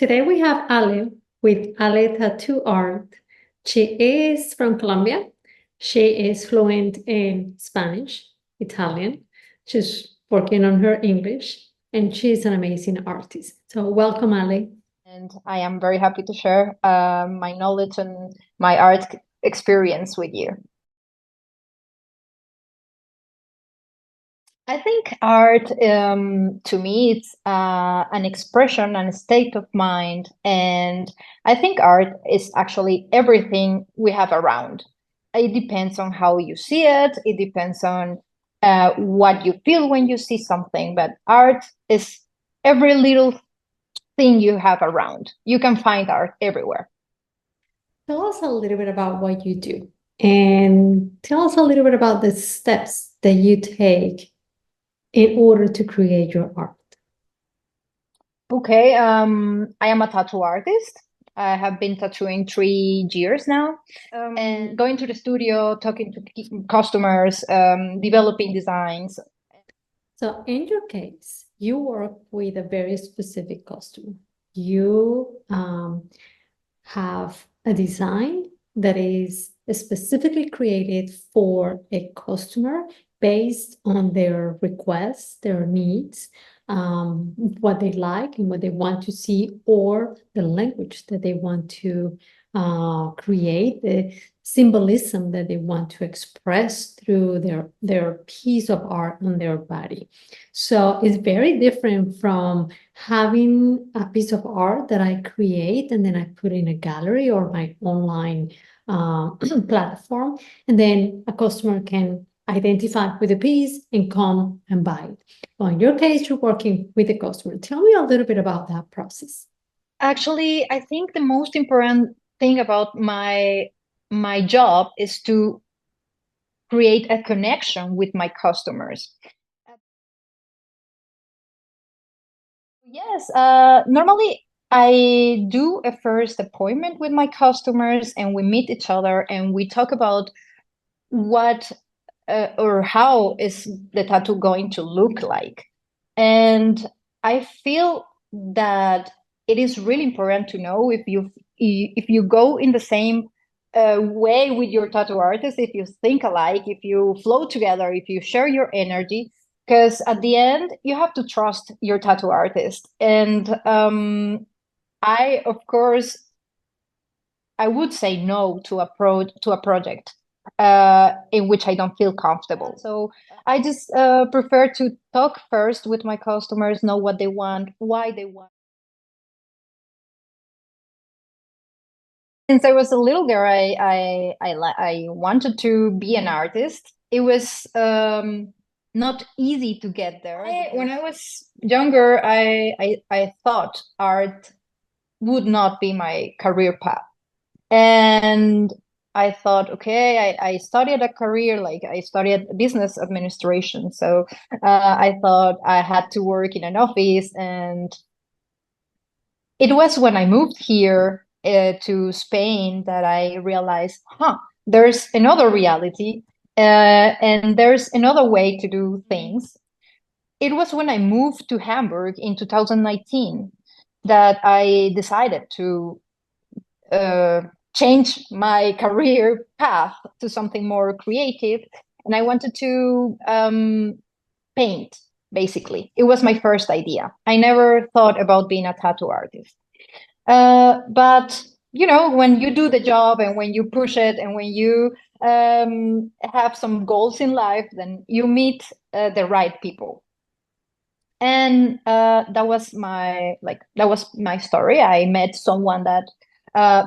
Today we have Ale with Ale Tattoo Art. She is from Colombia. She is fluent in Spanish, Italian. She's working on her English, and she's an amazing artist. So welcome, Ale. And I am very happy to share my knowledge and my art experience with you. I think art, to me, it's an expression and a state of mind. And I think art is actually everything we have around. It depends on how you see it. It depends on what you feel when you see something. But art is every little thing you have around. You can find art everywhere. Tell us a little bit about what you do, and tell us a little bit about the steps that you take in order to create your art. Okay, I am a tattoo artist. I have been tattooing 3 years now, and going to the studio, talking to customers, developing designs. So in your case, you work with a very specific customer. You have a design that is specifically created for a customer based on their requests, their needs, what they like and what they want to see, or the language that they want to create, the symbolism that they want to express through their piece of art on their body. So it's very different from having a piece of art that I create and then I put in a gallery or my online platform, and then a customer can identify with the piece and come and buy it. Well, in your case, you're working with the customer. Tell me a little bit about that process. Actually, I think the most important thing about my job is to create a connection with my customers. Yes, normally I do a first appointment with my customers and we meet each other and we talk about what or how is the tattoo going to look like. And I feel that it is really important to know if you go in the same way with your tattoo artist, if you think alike, if you flow together, if you share your energy, because at the end you have to trust your tattoo artist. And I, of course, I would say no to a project in which I don't feel comfortable. So I just prefer to talk first with my customers, know what they want, why they want. Since I was a little girl, I wanted to be an artist. It was not easy to get there. When I was younger, I thought art would not be my career path. And I thought, okay, I studied a career, like I studied business administration. So I thought I had to work in an office. And it was when I moved here to Spain that I realized, there's another reality and there's another way to do things. It was when I moved to Hamburg in 2019 that I decided to uh, change my career path to something more creative. And I wanted to paint, basically. It was my first idea. I never thought about being a tattoo artist. But, you know, when you do the job and when you push it and when you have some goals in life, then you meet the right people. And that was my story. I met someone that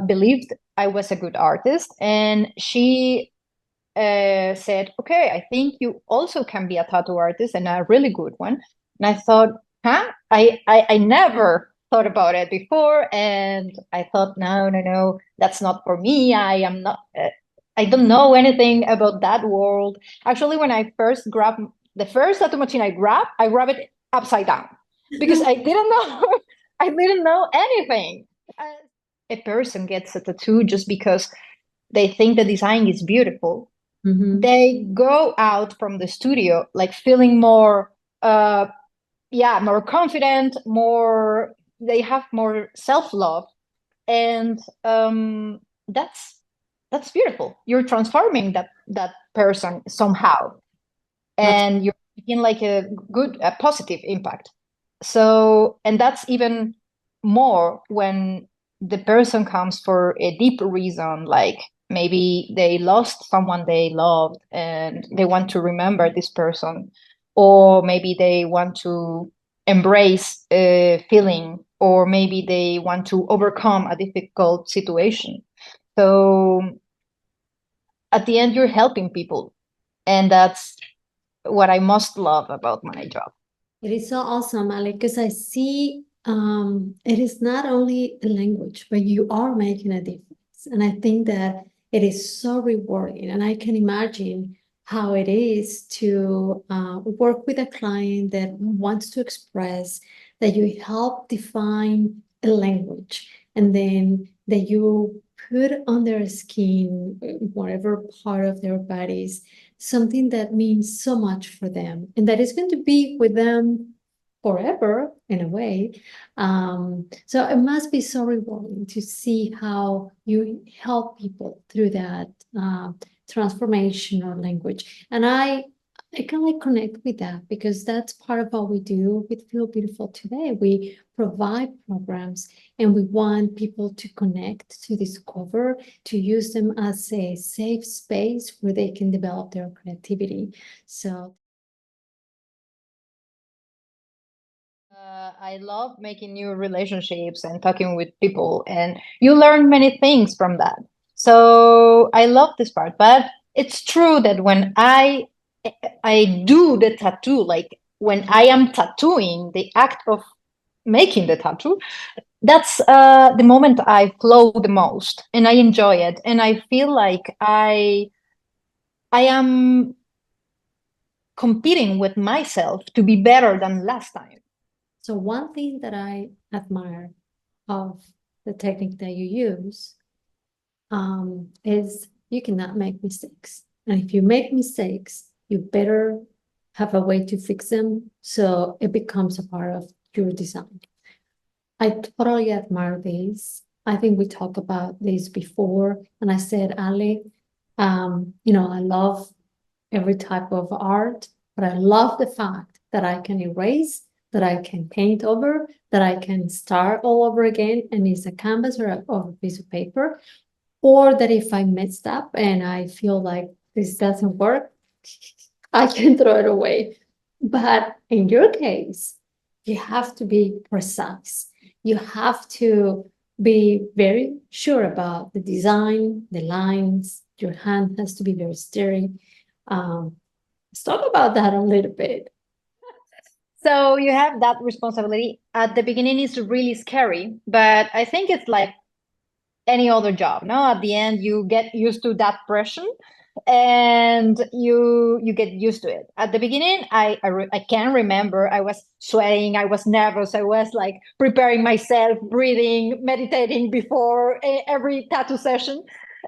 believed I was a good artist, and she said, "Okay, I think you also can be a tattoo artist and a really good one." And I thought, "Huh? I never thought about it before," and I thought, "No, no, no, that's not for me. I am not. I don't know anything about that world." Actually, when I first grabbed the first tattoo machine I grabbed it upside down because I didn't know I didn't know anything. A person gets a tattoo just because they think the design is beautiful. They go out from the studio like feeling more more confident, more they have more self-love, and that's beautiful. You're transforming that person somehow, That's and you're making like a positive impact. So, and that's even more when the person comes for a deep reason, like maybe they lost someone they loved and they want to remember this person, or maybe they want to embrace a feeling, or maybe they want to overcome a difficult situation. So at the end, you're helping people, and that's what I most love about my job. It is so awesome, Ali, because I see it is not only a language, but you are making a difference. And I think that it is so rewarding. And I can imagine how it is to work with a client that wants to express, that you help define a language, and then that you put on their skin, whatever part of their bodies, something that means so much for them and that is going to be with them forever in a way. So it must be so rewarding to see how you help people through that transformation or language. And I can like connect with that because that's part of what we do with Feel Beautiful today. We provide programs and we want people to connect, to discover, to use them as a safe space where they can develop their creativity. So I love making new relationships and talking with people, and you learn many things from that. So I love this part. But it's true that when I do the tattoo, like when I am tattooing, the act of making the tattoo, that's the moment I flow the most, and I enjoy it, and I feel like I am competing with myself to be better than last time. So one thing that I admire of the technique that you use is you cannot make mistakes. And if you make mistakes, you better have a way to fix them so it becomes a part of your design. I totally admire this. I think we talked about this before, and I said, Ali, I love every type of art, but I love the fact that I can erase, that I can paint over, that I can start all over again, and it's a canvas or a piece of paper, or that if I messed up and I feel like this doesn't work, I can throw it away. But in your case, you have to be precise. You have to be very sure about the design, the lines. Your hand has to be very steady. Let's talk about that a little bit. So you have that responsibility. At the beginning, it's really scary, but I think it's like any other job. No, at the end, you get used to that pressure, and you get used to it. At the beginning, I can remember I was sweating, I was nervous, I was like preparing myself, breathing, meditating before every tattoo session.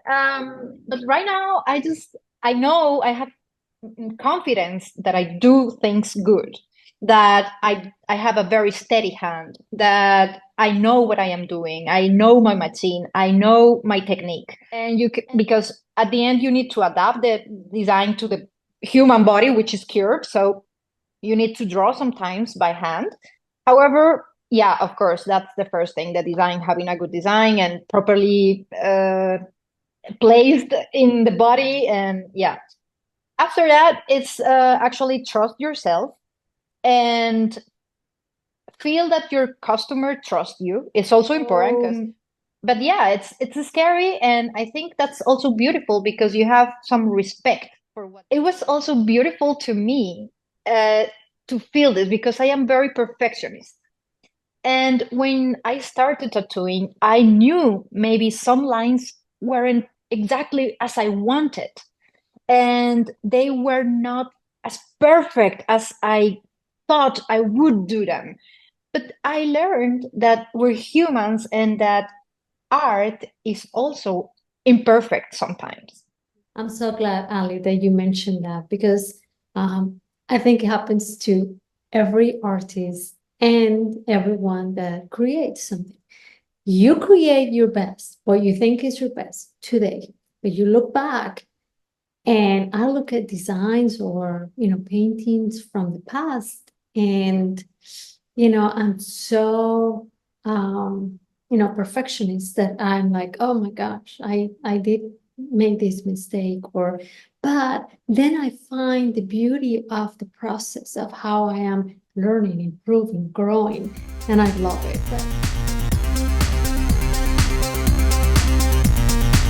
But right now, I know I have confidence that I do things good, that I have a very steady hand, that I know what I am doing, I know my machine, I know my technique, and because at the end you need to adapt the design to the human body, which is curved, so you need to draw sometimes by hand. However, yeah, of course, that's the first thing: the design, having a good design and properly placed in the body, and yeah, after that it's actually trust yourself and feel that your customer trusts you. It's also important because but yeah, it's scary, and I think that's also beautiful because you have some respect for what it was. Also beautiful to me uh, to feel this because I am very perfectionist, and when I started tattooing I knew maybe some lines weren't exactly as I wanted, and they were not as perfect as I thought I would do them. But I learned that we're humans and that art is also imperfect sometimes. I'm so glad, Ali, that you mentioned that because I think it happens to every artist and everyone that creates something. You create your best, what you think is your best today, but you look back, and I look at designs or, paintings from the past, and, I'm so, perfectionist that I'm like, oh my gosh, I did make this mistake, but then I find the beauty of the process of how I am learning, improving, growing, and I love it.